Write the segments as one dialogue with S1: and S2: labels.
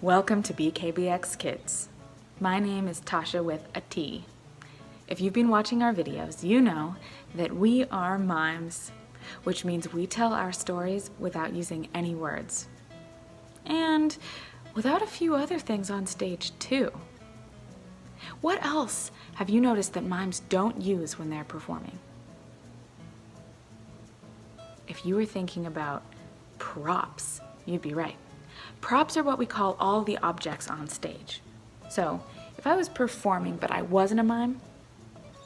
S1: Welcome to BKBX Kids. My name is Tasha with a T. If you've been watching our videos, you know that we are mimes, which means we tell our stories without using any words. And without a few other things on stage too. What else have you noticed that mimes don't use when they're performing? If you were thinking about props, you'd be right. Props are what we call all the objects on stage. So, if I was performing but I wasn't a mime,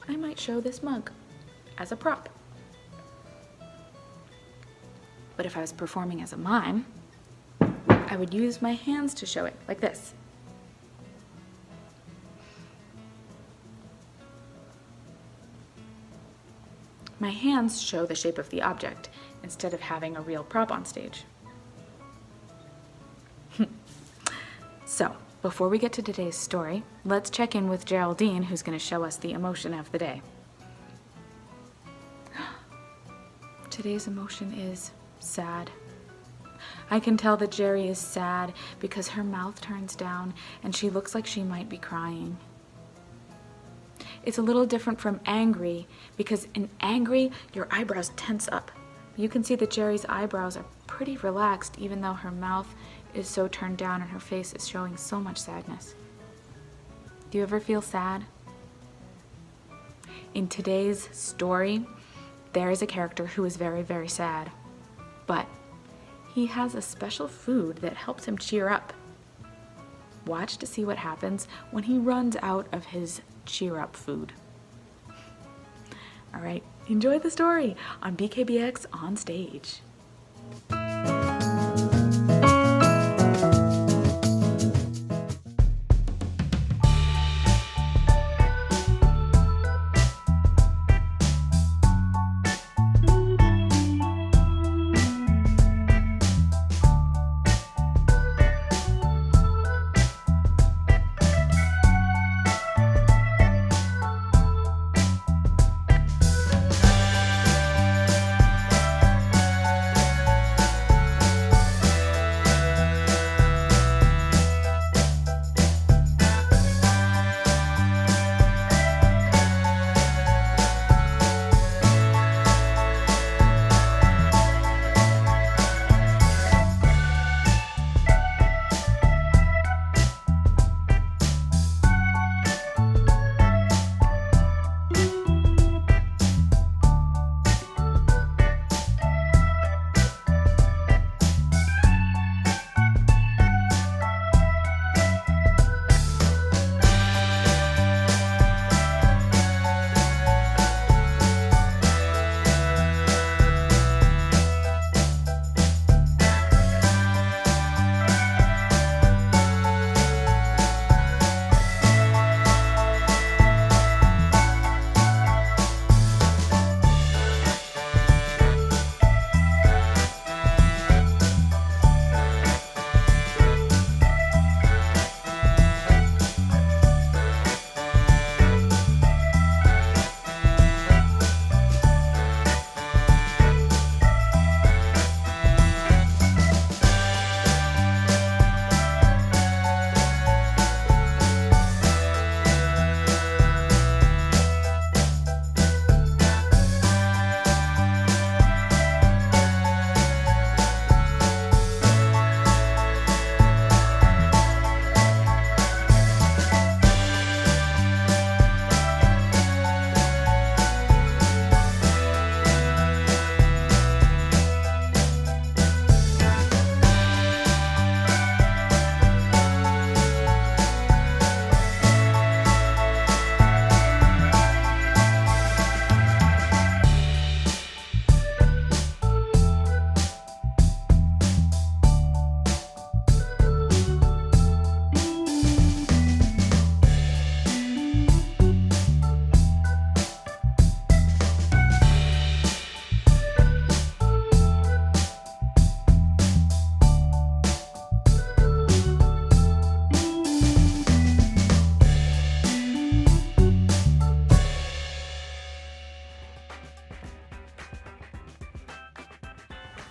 S1: I might show this mug as a prop. But if I was performing as a mime, I would use my hands to show it, like this. My hands show the shape of the object instead of having a real prop on stage. So, before we get to today's story, let's check in with Geraldine, who's going to show us the emotion of the day. Today's emotion is sad. I can tell that Jerry is sad because her mouth turns down and she looks like she might be crying. It's a little different from angry because in angry, your eyebrows tense up. You can see that Jerry's eyebrows are pretty relaxed even though her mouth is so turned down and her face is showing so much sadness. Do you ever feel sad? In today's story, there is a character who is very, very sad, but he has a special food that helps him cheer up. Watch to see what happens when he runs out of his cheer up food. All right, enjoy the story on BKBX On Stage.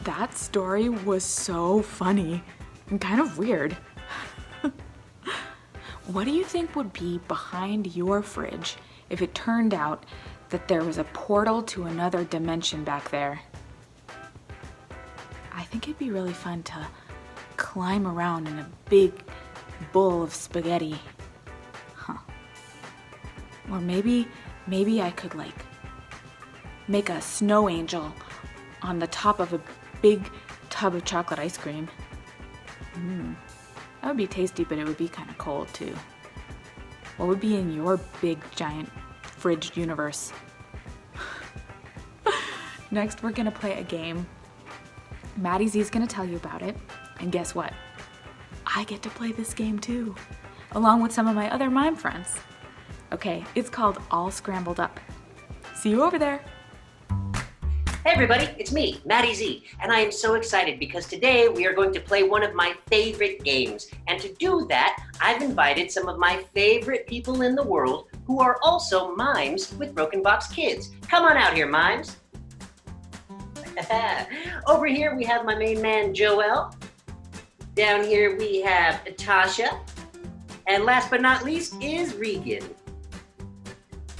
S1: That story was so funny and kind of weird. What do you think would be behind your fridge if it turned out that there was a portal to another dimension back there? I think it'd be really fun to climb around in a big bowl of spaghetti. Or maybe I could make a snow angel on the top of a big tub of chocolate ice cream. That would be tasty, but it would be kind of cold too. What would be in your big giant fridge universe? Next, we're gonna play a game. Maddie Z is gonna tell you about it, and guess what? I get to play this game too, along with some of my other mime friends. Okay, it's called All Scrambled Up. See you over there.
S2: Hey everybody, it's me, Maddie Z, and I am so excited because today we are going to play one of my favorite games. And to do that, I've invited some of my favorite people in the world who are also mimes with Broken Box Kids. Come on out here, mimes. Over here we have my main man, Joel. Down here we have Tasha. And last but not least is Regan.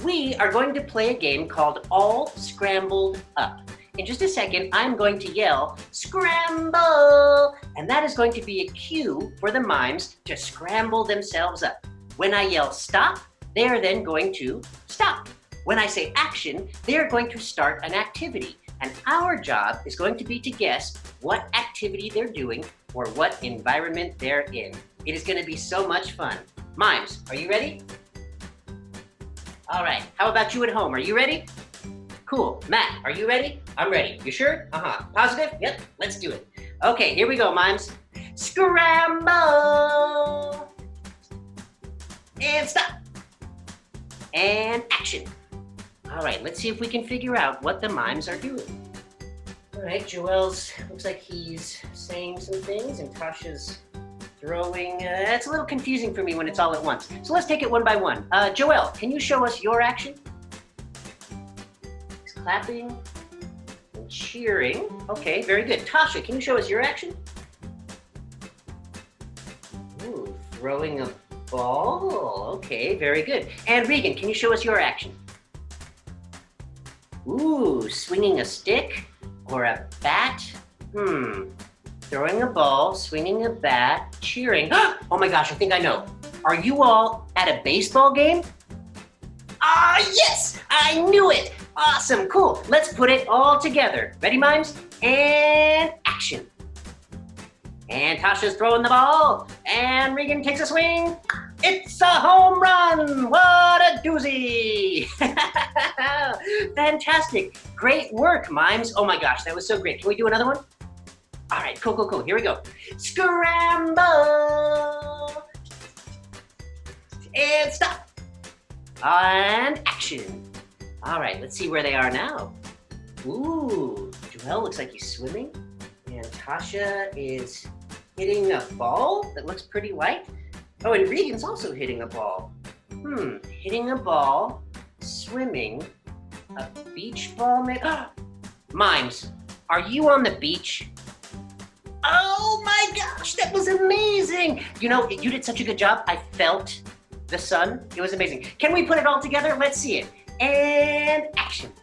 S2: We are going to play a game called All Scrambled Up. In just a second, I'm going to yell, scramble! And that is going to be a cue for the mimes to scramble themselves up. When I yell stop, they are then going to stop. When I say action, they are going to start an activity. And our job is going to be to guess what activity they're doing or what environment they're in. It is going to be so much fun. Mimes, are you ready? All right, how about you at home? Are you ready? Cool. Matt, are you ready? I'm ready. You sure? Positive? Yep, let's do it. Okay, here we go, mimes. Scramble! And stop. And action. All right, let's see if we can figure out what the mimes are doing. All right, Joel's, looks like he's saying some things, and Tasha's throwing, it's a little confusing for me when it's all at once. So let's take it one by one. Joel, can you show us your action? He's clapping and cheering. Okay, very good. Tasha, can you show us your action? Ooh, throwing a ball. Okay, very good. And Regan, can you show us your action? Ooh, swinging a stick or a bat? Throwing a ball, swinging a bat, cheering. Oh my gosh, I think I know. Are you all at a baseball game? Ah, yes! I knew it! Awesome, cool. Let's put it all together. Ready, mimes? And action. And Tasha's throwing the ball, and Regan takes a swing. It's a home run! What a doozy! Fantastic. Great work, mimes. Oh my gosh, that was so great. Can we do another one? All right, cool. Here we go. Scramble! And stop. And action. All right, let's see where they are now. Ooh, Joel looks like he's swimming. And Tasha is hitting a ball that looks pretty light. Oh, and Regan's also hitting a ball. Hitting a ball, swimming, a beach ball, maybe? Mimes, are you on the beach? Oh my gosh, that was amazing! You know, you did such a good job. I felt the sun. It was amazing. Can we put it all together? Let's see it. And action.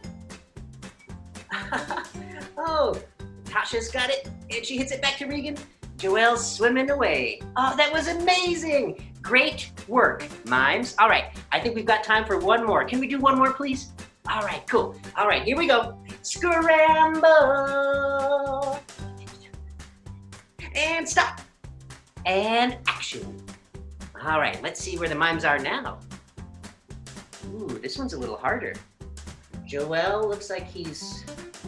S2: Oh, Tasha's got it, and she hits it back to Regan. Joel's swimming away. Oh, that was amazing. Great work, mimes. All right, I think we've got time for one more. Can we do one more, please? All right, cool. All right, here we go. Scramble. And stop. And action. All right, let's see where the mimes are now. Ooh, this one's a little harder. Joel looks like he's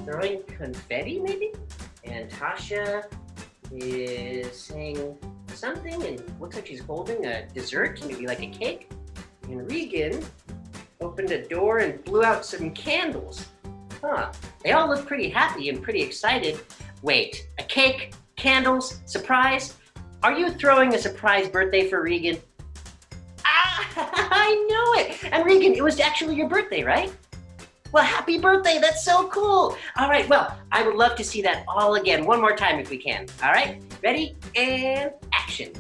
S2: throwing confetti, maybe? And Tasha is saying something and looks like she's holding a dessert, maybe like a cake. And Regan opened a door and blew out some candles. They all look pretty happy and pretty excited. Wait, a cake, candles, surprise? Are you throwing a surprise birthday for Regan? I knew it! And Regan, it was actually your birthday, right? Well, happy birthday, that's so cool. All right, well, I would love to see that all again, one more time if we can. All right, ready, and action.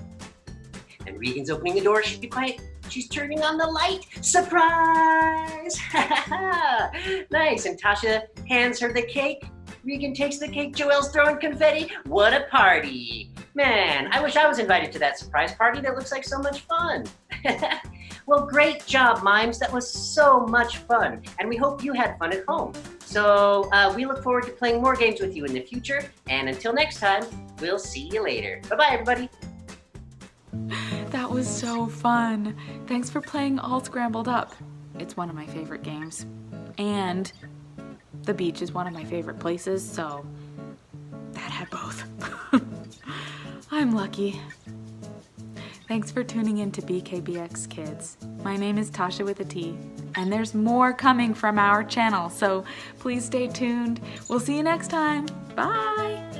S2: And Regan's opening the door. She'd be quiet. She's turning on the light. Surprise! Nice. And Tasha hands her the cake. Regan takes the cake. Joelle's throwing confetti. What a party. Man, I wish I was invited to that surprise party. That looks like so much fun. Well, great job, Mimes. That was so much fun. And we hope you had fun at home. So we look forward to playing more games with you in the future. And until next time, we'll see you later. Bye-bye, everybody.
S1: That was so fun. Thanks for playing All Scrambled Up. It's one of my favorite games. And the beach is one of my favorite places, so that had both. I'm lucky. Thanks for tuning in to BKBX Kids. My name is Tasha with a T, and there's more coming from our channel, so please stay tuned. We'll see you next time. Bye!